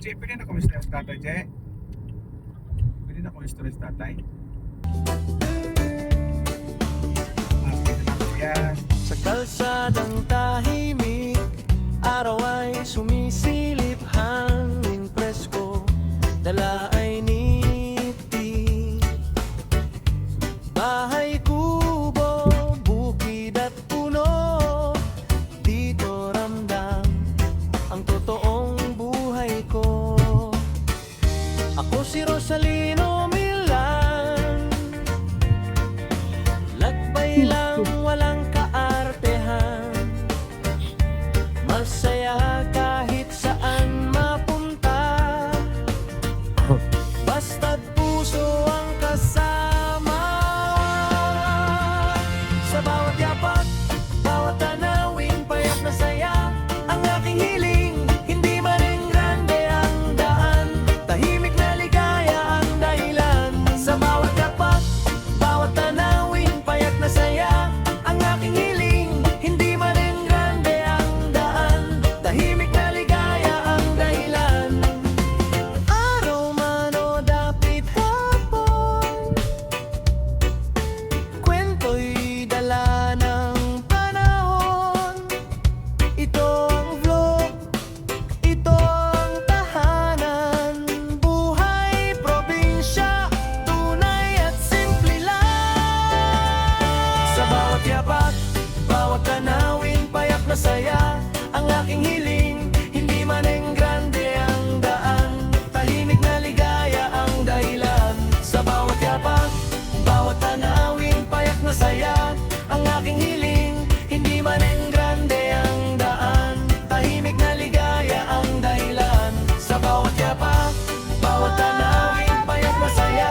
Che, pwede na kumistra sa tatay, Che? Pwede na kumistra sa tatay? Sige na kuya. Sa kalsadang tahimik, araw ay sumisilip, hangin presko, dala ay niti. Bahay, kubo, bukid at puno, dito ramdam ang totoong buhay ko. Ako si Rosalino Milan, lagbay lang walang kaartehan, masaya kahit saan mapunta, basta't puso ang kasama. Sa bawat yapak, bawat tanawin, payak na saya ang aking hiling. Hindi man rin grande ang daan, tahimik na ligaya ang dahilan. Sa bawat yapak, bawat tanawin, payak na saya ang aking hiling. Hindi man rin grande ang daan, tahimik na ligaya ang dahilan. Araw man o dapit hapon, kwento'y dala ng panahon. Ito ang vlog, ito ang tahanan, buhay probinsya, tunay at simple lang. Sa bawat yapak, bawat tanawin, payak na saya ang aking hiling. Hindi man rin grande ang daan, tahimik na ligaya ang dahilan. Sa bawat yapak, bawat tanawin, payak na saya ang aking hiling. Hindi man rin grande ang daan, tahimik na ligaya ang dahilan. Sa bawat yapak, bawat tanawin, payak na saya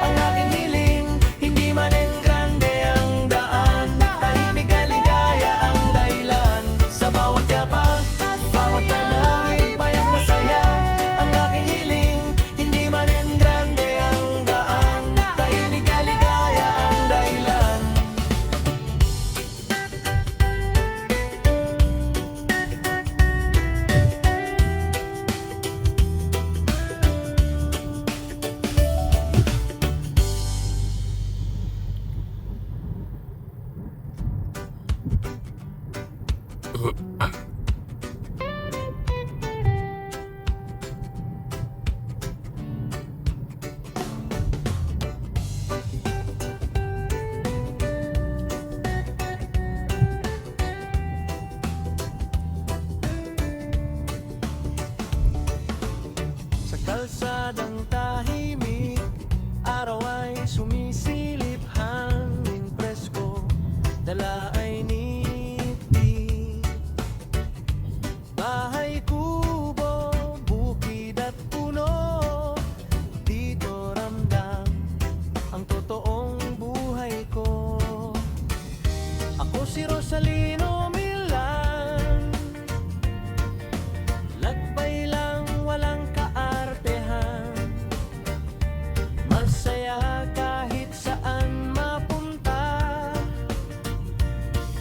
ang aking hiling. Hindi man rin grande ang daan, tahimik na ligaya ang dahilan. Sa bawat yapak, bawat tanawin, payak na saya ang aking hiling. Hindi man rin grande ang daan, tahimik na ligaya ang dahilan. Sa kalsadang tahimik, araw ay sumisilip, hangin presko, dala ay niti. Bahay, kubo, bukid at puno, dito ramdam ang totoong buhay ko. Ako si Rosalino Milan, lagbay lang walang kaartehan, masaya kahit saan mapunta,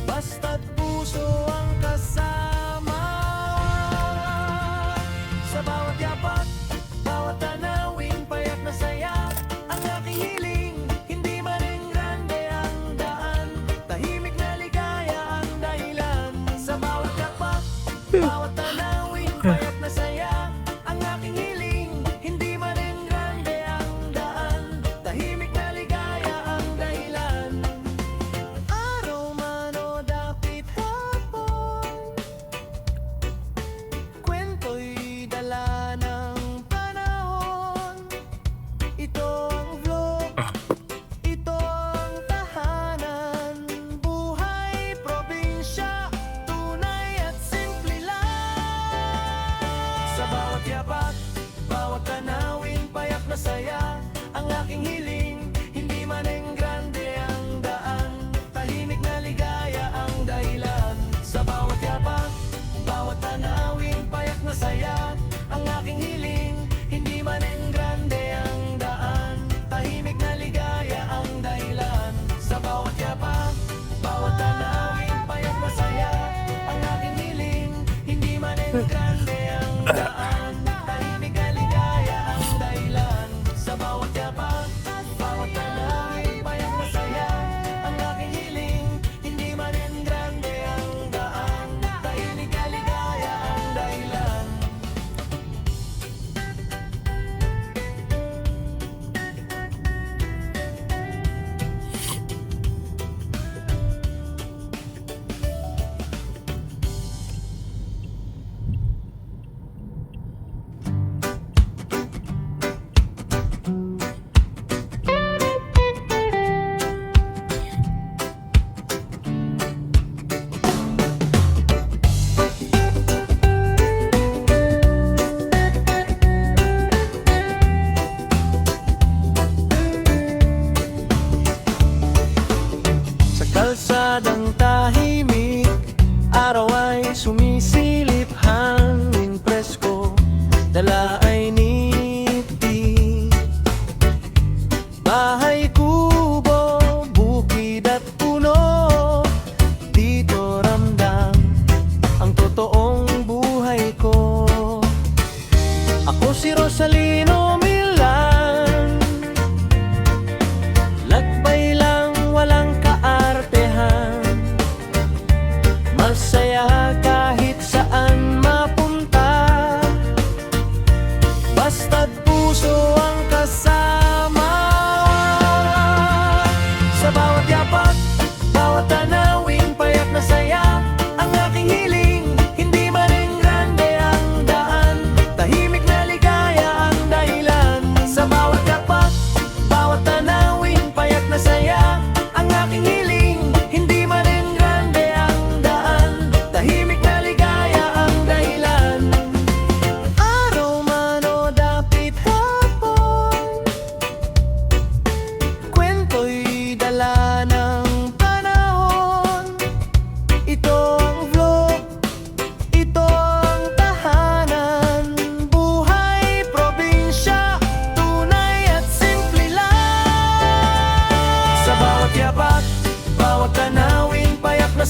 basta't puso ang kasama. Sa bawat yapak, bawat tanawin, payak na saya ang aking hiling. Hindi man rin grande ang daan, tahimik na ligaya ang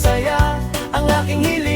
masaya ang aking hiling.